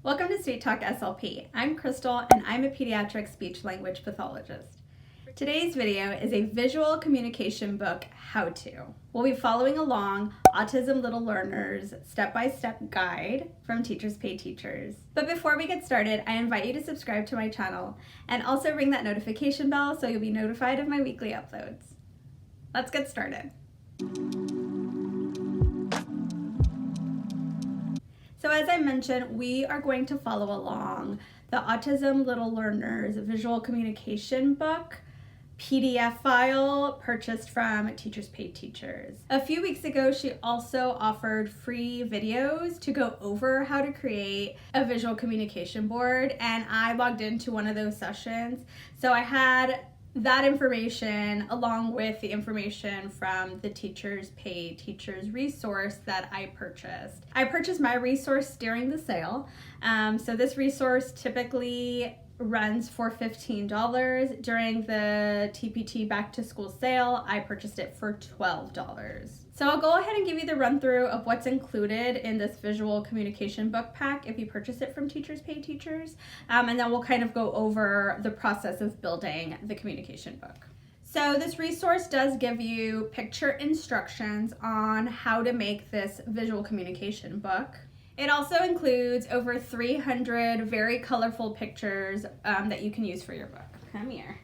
Welcome to Sweet Talk SLP. I'm Krystle and I'm a pediatric speech language pathologist. Today's video is a visual communication book how-to. We'll be following along Autism Little Learners step-by-step guide from Teachers Pay Teachers. But before we get started, I invite you to subscribe to my channel and also ring that notification bell so you'll be notified of my weekly uploads. Let's get started. So as I mentioned, we are going to follow along the Autism Little Learners visual communication book PDF file purchased from Teachers Pay Teachers. A few weeks ago, she also offered free videos to go over how to create a visual communication board, and I logged into one of those sessions. So I had that information along with the information from the Teachers Pay Teachers resource that I purchased. I purchased my resource during the sale. So this resource typically runs for $15. During the TPT back to school sale, I purchased it for $12. So I'll go ahead and give you the run through of what's included in this visual communication book pack if you purchase it from Teachers Pay Teachers, and then we'll kind of go over the process of building the communication book. So this resource does give you picture instructions on how to make this visual communication book. It also includes over 300 very colorful pictures that you can use for your book. Come here.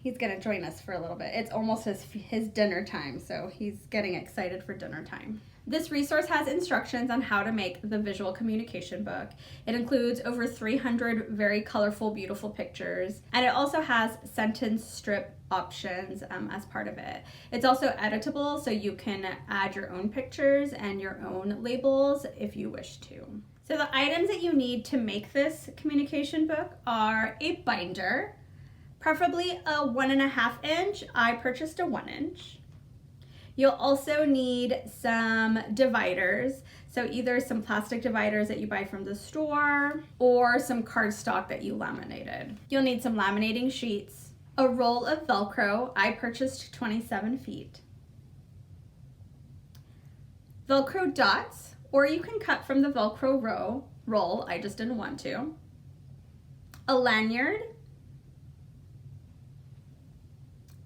He's gonna join us for a little bit. It's almost his dinner time, so he's getting excited for dinner time. This resource has instructions on how to make the visual communication book. It includes over 300 very colorful, beautiful pictures, and it also has sentence strip options as part of it. It's also editable, so you can add your own pictures and your own labels if you wish to. So the items that you need to make this communication book are a binder, preferably a 1.5 inch. I purchased a 1 inch. You'll also need some dividers, so either some plastic dividers that you buy from the store or some cardstock that you laminated. You'll need some laminating sheets, a roll of Velcro. I purchased 27 feet. Velcro dots, or you can cut from the Velcro roll. I just didn't want to. A lanyard,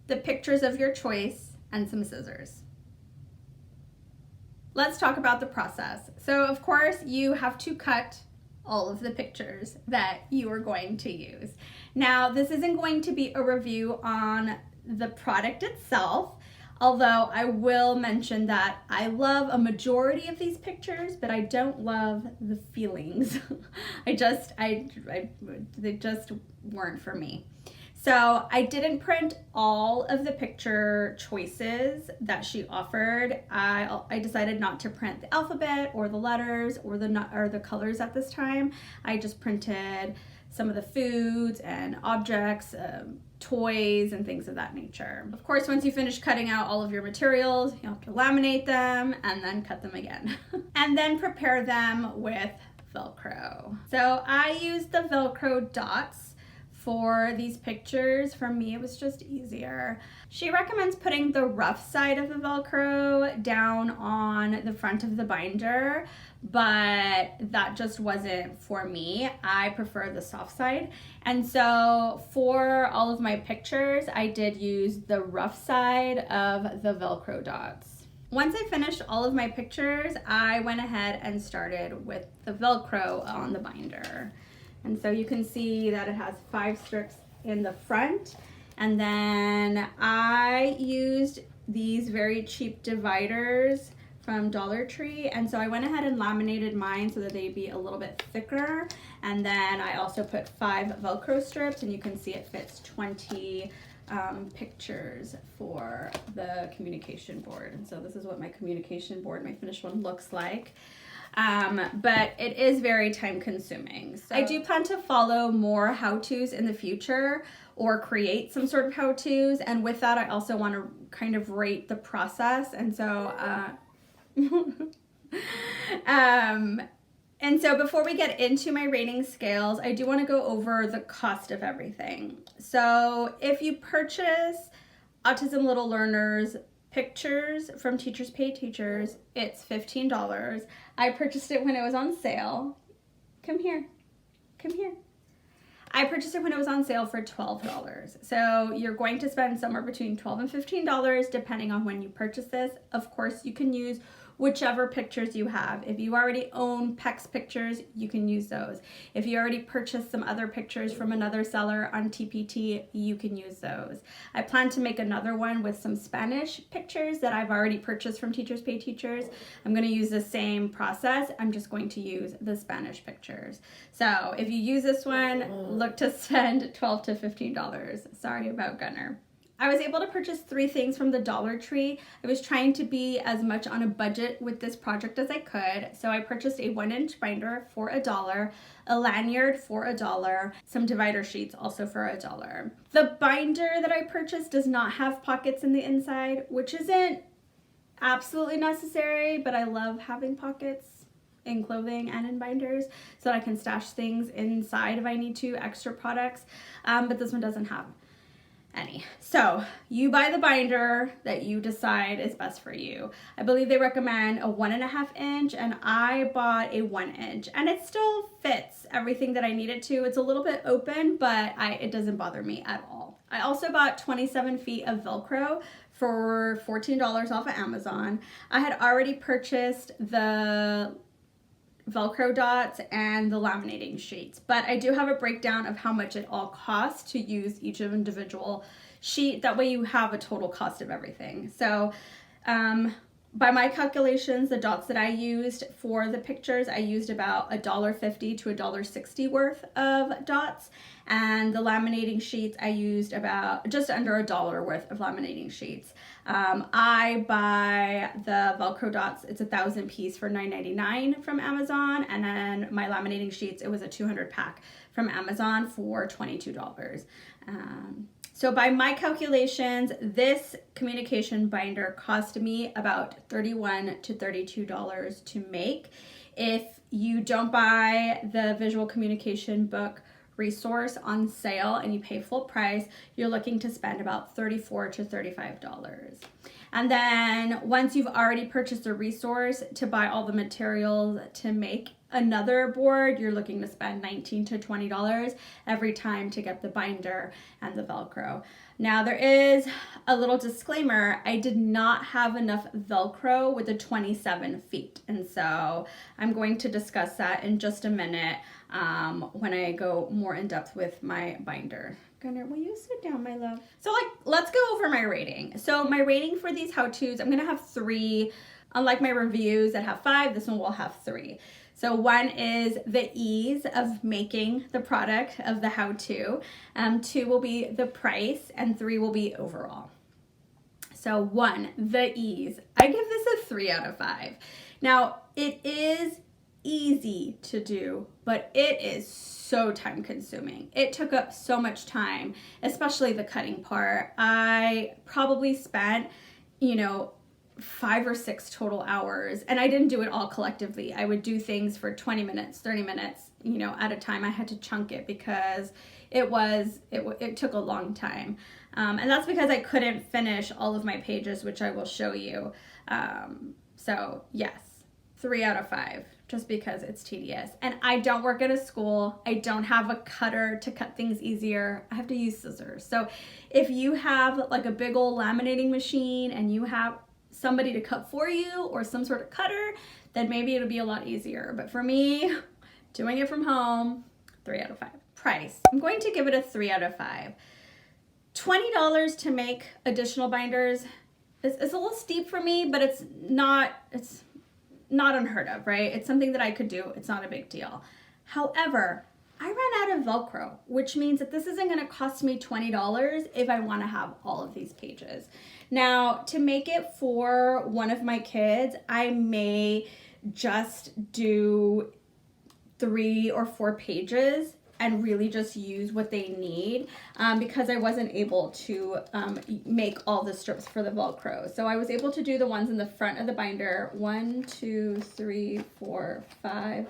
the pictures of your choice, and some scissors. Let's talk about the process. So of course you have to cut all of the pictures that you are going to use. Now this isn't going to be a review on the product itself, although I will mention that I love a majority of these pictures, but I don't love the feelings. they just weren't for me. So I didn't print all of the picture choices that she offered. I decided not to print the alphabet or the letters or the colors at this time. I just printed some of the foods and objects, toys and things of that nature. Of course, once you finish cutting out all of your materials, you have to laminate them and then cut them again. And then prepare them with Velcro. So I used the Velcro dots for these pictures. For me, it was just easier. She recommends putting the rough side of the Velcro down on the front of the binder, but that just wasn't for me. I prefer the soft side. And so for all of my pictures, I did use the rough side of the Velcro dots. Once I finished all of my pictures, I went ahead and started with the Velcro on the binder. And so you can see that it has 5 strips in the front. And then I used these very cheap dividers from Dollar Tree. And so I went ahead and laminated mine so that they'd be a little bit thicker. And then I also put 5 Velcro strips, and you can see it fits 20 pictures for the communication board. And so this is what my communication board, my finished one, looks like. But it is very time consuming. So I do plan to follow more how-tos in the future or create some sort of how-tos. And with that, I also want to kind of rate the process. And so, before we get into my rating scales, I do want to go over the cost of everything. So if you purchase Autism Little Learners pictures from Teachers Pay Teachers, it's $15. I purchased it when it was on sale. Come here. come here. I purchased it when it was on sale for $12. So you're going to spend somewhere between $12 and $15 depending on when you purchase this. Of course, you can use whichever pictures you have. If you already own PEX pictures, you can use those. If you already purchased some other pictures from another seller on TPT, you can use those. I plan to make another one with some Spanish pictures that I've already purchased from Teachers Pay Teachers. I'm going to use the same process. I'm just going to use the Spanish pictures. So if you use this one, look to spend $12 to $15. Sorry about Gunner. I was able to purchase 3 things from the Dollar Tree. I was trying to be as much on a budget with this project as I could. So I purchased a 1-inch binder for $1, a lanyard for $1, some divider sheets also for $1. The binder that I purchased does not have pockets in the inside, which isn't absolutely necessary, but I love having pockets in clothing and in binders so that I can stash things inside if I need to, extra products, but this one doesn't have any. So you buy the binder that you decide is best for you. I believe they recommend a 1.5 inch and I bought a 1 inch and it still fits everything that I needed to. It's a little bit open, but it doesn't bother me at all. I also bought 27 feet of Velcro for $14 off of Amazon. I had already purchased the Velcro dots and the laminating sheets, but I do have a breakdown of how much it all costs to use each individual sheet. That way you have a total cost of everything. So by my calculations, the dots that I used for the pictures, I used about $1.50 to $1.60 worth of dots, and the laminating sheets I used about just under $1 worth of laminating sheets. I buy the Velcro dots, it's 1,000 piece for $9.99 from Amazon, and then my laminating sheets, it was a 200 pack from Amazon for $22. So by my calculations, this communication binder cost me about $31 to $32 to make. If you don't buy the visual communication book resource on sale and you pay full price, you're looking to spend about $34 to $35. And then once you've already purchased a resource to buy all the materials to make another board, you're looking to spend $19 to $20 every time to get the binder and the Velcro. Now there is a little disclaimer, I did not have enough Velcro with the 27 feet. And so I'm going to discuss that in just a minute when I go more in depth with my binder. Gunnar, will you sit down, my love? So let's go over my rating. So my rating for these how-tos, I'm gonna have 3. Unlike my reviews that have 5, this one will have 3. So 1 is the ease of making the product of the how-to, 2 will be the price, and 3 will be overall. So 1, the ease. I give this a 3 out of 5. Now, it is easy to do, but it is so time consuming. It took up so much time, especially the cutting part. I probably spent, 5 or 6 total hours, and I didn't do it all collectively. I would do things for 20 minutes, 30 minutes, at a time. I had to chunk it because it took a long time. And that's because I couldn't finish all of my pages, which I will show you. So yes, 3 out of 5, just because it's tedious. And I don't work at a school. I don't have a cutter to cut things easier. I have to use scissors. So if you have like a big old laminating machine and you have somebody to cut for you or some sort of cutter, then maybe it'll be a lot easier. But for me, doing it from home, 3 out of 5. Price, I'm going to give it a 3 out of 5. $20 to make additional binders is a little steep for me, but it's not unheard of, right? It's something that I could do. It's not a big deal. However, I ran out of Velcro, which means that this isn't going to cost me $20 if I want to have all of these pages. Now, to make it for one of my kids, I may just do 3 or 4 pages and really just use what they need because I wasn't able to make all the strips for the Velcro. So I was able to do the ones in the front of the binder, 1, 2, 3, 4, 5,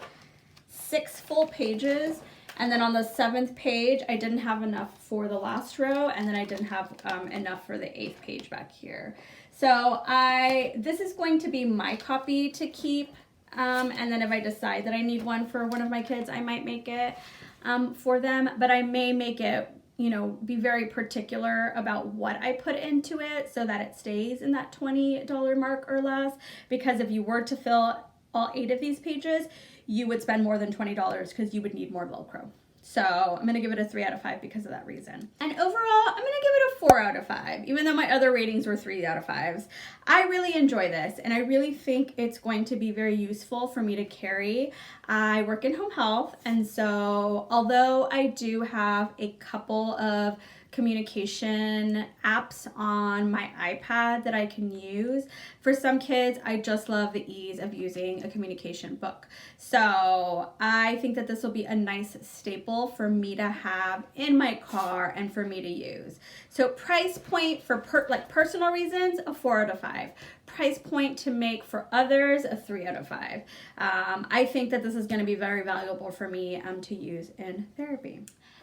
6 full pages. And then on the 7th page, I didn't have enough for the last row, and then I didn't have enough for the 8th page back here. So this is going to be my copy to keep, and then if I decide that I need one for one of my kids, I might make it. for them, but I may make it, you know, be very particular about what I put into it so that it stays in that $20 mark or less, because if you were to fill all 8 of these pages, you would spend more than $20 because you would need more Velcro. So I'm going to give it a 3 out of 5 because of that reason. And overall, I'm going to give it a 4 out of 5, even though my other ratings were 3 out of 5s. I really enjoy this, and I really think it's going to be very useful for me to carry. I work in home health, and so although I do have a couple of communication apps on my iPad that I can use, for some kids, I just love the ease of using a communication book. So I think that this will be a nice staple for me to have in my car and for me to use. So price point for personal reasons, a 4 out of 5. Price point to make for others, a 3 out of 5. I think that this is going to be very valuable for me to use in therapy.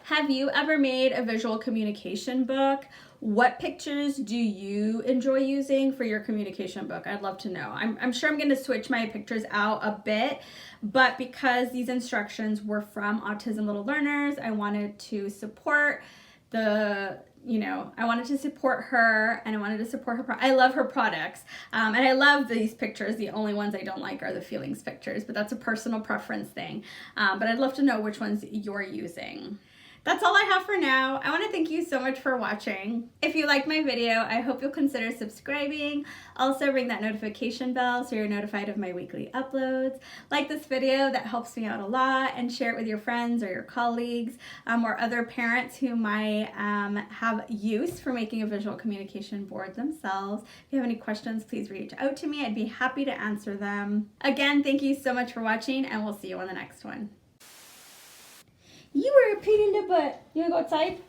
Have you ever made a visual communication book? What pictures do you enjoy using for your communication book? I'd love to know. I'm sure I'm going to switch my pictures out a bit, but because these instructions were from Autism Little Learners, I wanted to support I wanted to support her, and I wanted to support her. I love her products, and I love these pictures. The only ones I don't like are the feelings pictures, but that's a personal preference thing. But I'd love to know which ones you're using. That's all I have for now. I want to thank you so much for watching. If you liked my video, I hope you'll consider subscribing. Also ring that notification bell so you're notified of my weekly uploads. Like this video, that helps me out a lot, and share it with your friends or your colleagues or other parents who might have use for making a visual communication board themselves. If you have any questions, please reach out to me. I'd be happy to answer them. Again, thank you so much for watching, and we'll see you on the next one. You were a pain in the butt. You wanna go outside?